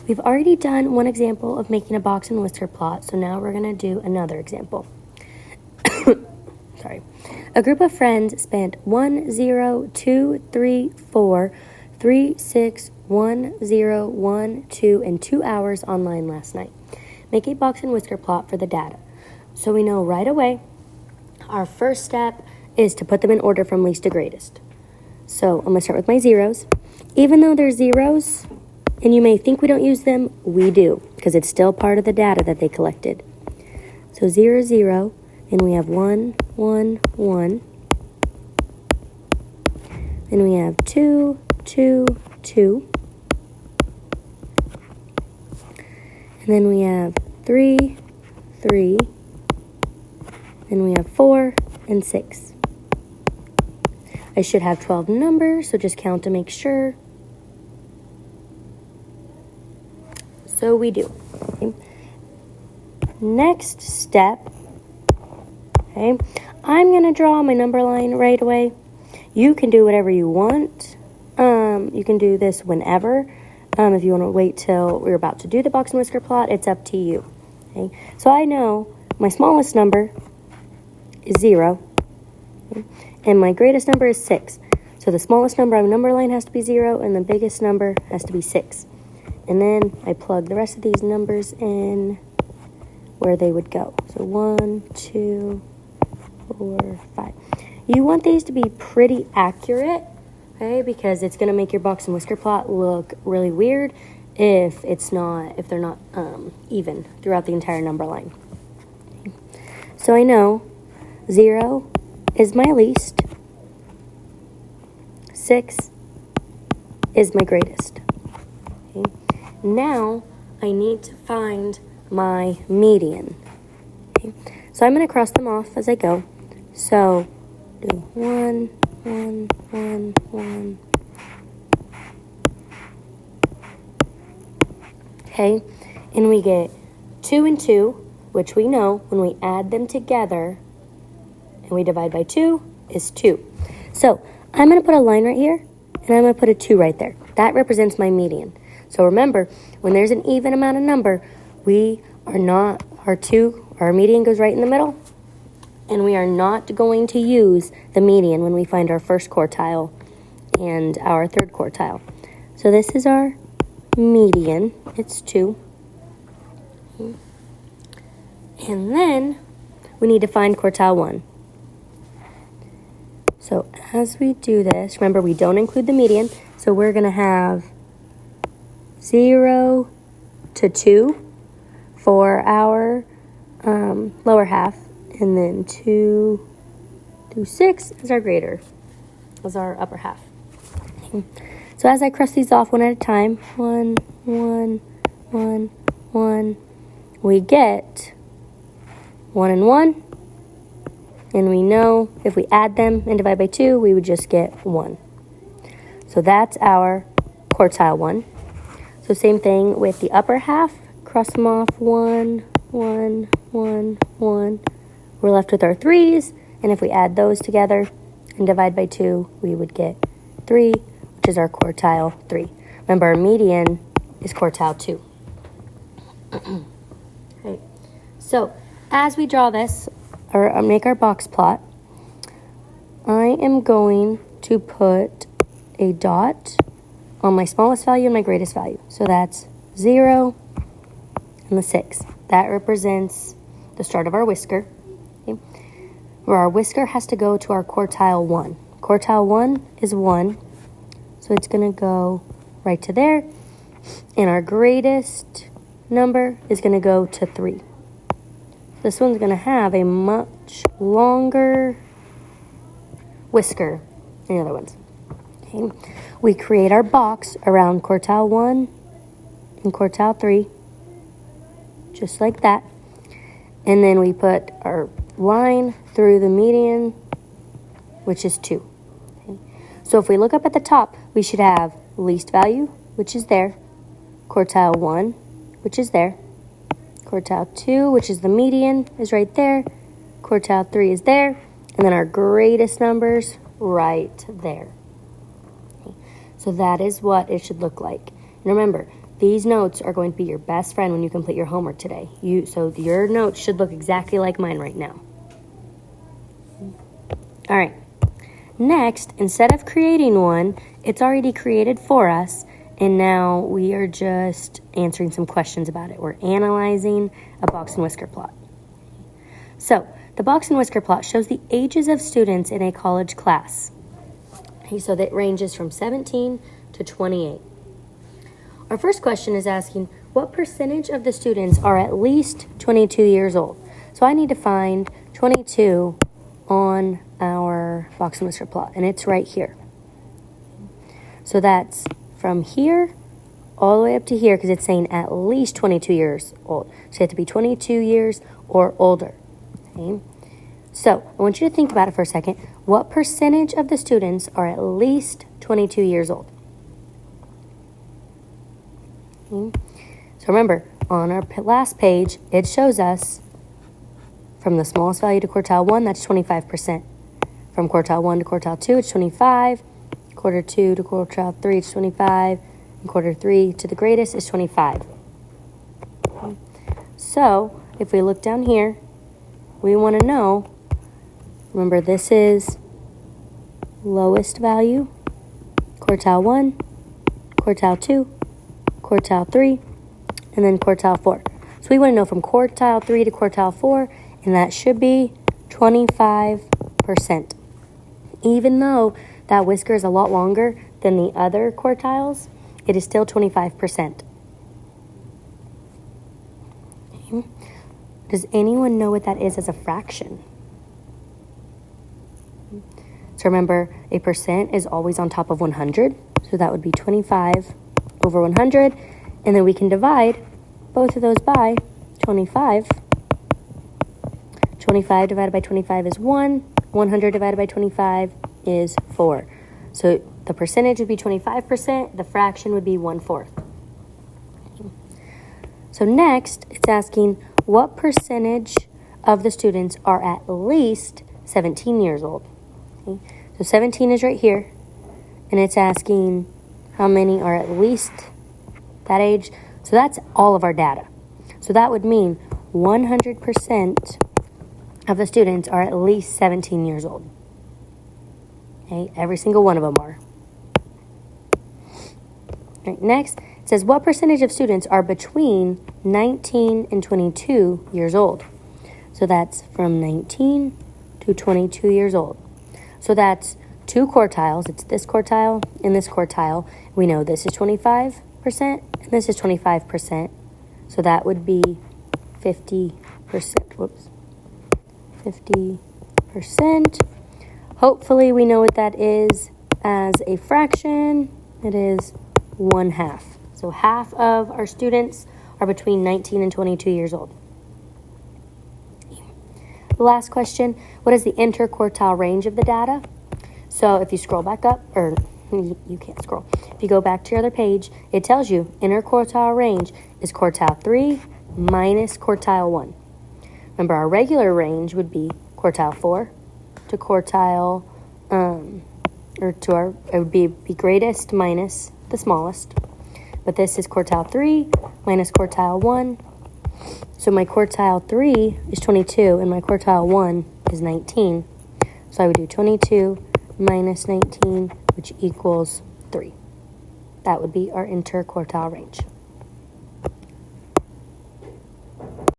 We've already done one example of making a box and whisker plot, so now we're going to do another example. Sorry. A group of friends spent 1, 0, 2, 3, 4, 3, 6, 1, 0, 1, 2, and 2 hours online last night. Make a box and whisker plot for the data. So we know right away our first step is to put them in order from least to greatest. So I'm going to start with my zeros. Even though they're zeros, and you may think we don't use them, we do, because it's still part of the data that they collected. So 0, 0, and we have 1, 1, 1. Then we have 2, 2, 2. And then we have 3, 3. Then we have 4 and 6. I should have 12 numbers, so just count to make sure. So we do. Okay. Next step, okay, I'm going to draw my number line right away. You can do whatever you want. You can do this whenever. If you want to wait till we're about to do the box and whisker plot, it's up to you. Okay. So I know my smallest number is 0, okay, and my greatest number is 6. So the smallest number on the number line has to be 0, and the biggest number has to be 6. And then I plug the rest of these numbers in where they would go. So 1, 2, 4, 5. You want these to be pretty accurate, okay? Because it's going to make your box and whisker plot look really weird if they're not even throughout the entire number line. Okay. So I know 0 is my least. 6 is my greatest. Okay. Now I need to find my median. Okay. So I'm going to cross them off as I go. So do 1, 1, 1, 1. Okay, and we get 2 and 2, which we know when we add them together and we divide by 2 is 2. So I'm going to put a line right here, and I'm going to put a 2 right there. That represents my median. So remember, when there's an even amount of number, we are not, our median goes right in the middle, and we are not going to use the median when we find our first quartile and our third quartile. So this is our median. It's 2. And then we need to find quartile 1. So as we do this, remember we don't include the median, so we're going to have 0 to 2 for our lower half, and then 2 through 6 is our upper half. Okay. So as I cross these off one at a time, 1, 1, 1, 1, we get 1 and 1. And we know if we add them and divide by 2, we would just get 1. So that's our quartile 1. So same thing with the upper half. Cross them off, 1, 1, 1, 1. We're left with our 3s, and if we add those together and divide by 2, we would get 3, which is our quartile 3. Remember, our median is quartile 2. Okay. So as we draw this, or make our box plot, I am going to put a dot on my smallest value and my greatest value. So that's 0 and the 6. That represents the start of our whisker. Okay. Where our whisker has to go to our quartile 1. Quartile 1 is 1, so it's going to go right to there. And our greatest number is going to go to 3. This one's going to have a much longer whisker than the other ones. Okay. We create our box around quartile 1 and quartile 3, just like that. And then we put our line through the median, which is 2. Okay. So if we look up at the top, we should have least value, which is there, quartile 1, which is there, quartile 2, which is the median, is right there, quartile 3 is there, and then our greatest numbers right there. Okay. So that is what it should look like. And remember, these notes are going to be your best friend when you complete your homework today. So your notes should look exactly like mine right now. All right. Next, instead of creating one, it's already created for us, and now we are just answering some questions about it. We're analyzing a box and whisker plot. So, the box and whisker plot shows the ages of students in a college class. Okay, so that ranges from 17 to 28. Our first question is asking, what percentage of the students are at least 22 years old? So I need to find 22 on our box and whisker plot, and it's right here. So that's from here all the way up to here, because it's saying at least 22 years old. So you have to be 22 years or older. Okay? So I want you to think about it for a second. What percentage of the students are at least 22 years old? Okay? So remember, on our last page, it shows us from the smallest value to quartile 1, that's 25%. From quartile 1 to quartile 2, it's 25. Quartile 2 to quartile 3, it's 25. And quartile 3 to the greatest is 25. Okay. So if we look down here, we want to know, remember this is lowest value, quartile 1, quartile 2, quartile 3, and then quartile 4. So we want to know from quartile 3 to quartile 4, and that should be 25%. Even though that whisker is a lot longer than the other quartiles, it is still 25%. Okay. Does anyone know what that is as a fraction? So remember, a percent is always on top of 100. So that would be 25 over 100. And then we can divide both of those by 25. 25 divided by 25 is 1. 100 divided by 25 is 4. So the percentage would be 25%. The fraction would be 1/4. So next, it's asking what percentage of the students are at least 17 years old. Okay. So 17 is right here. And it's asking how many are at least that age. So that's all of our data. So that would mean 100% of the students are at least 17 years old. Okay, every single one of them are. All right, next, it says what percentage of students are between 19 and 22 years old? So that's from 19 to 22 years old. So that's two quartiles. It's this quartile and this quartile. We know this is 25% and this is 25%. So that would be 50%. Whoops. 50%. Hopefully we know what that is as a fraction. It is 1/2. So half of our students are between 19 and 22 years old. The last question, what is the interquartile range of the data? So if you scroll back up, or you can't scroll. If you go back to your other page, it tells you interquartile range is quartile 3 minus quartile 1. Remember, our regular range would be quartile 4 to quartile, it would be greatest minus the smallest. But this is quartile 3 minus quartile 1. So my quartile 3 is 22 and my quartile 1 is 19. So I would do 22 minus 19, which equals 3. That would be our interquartile range.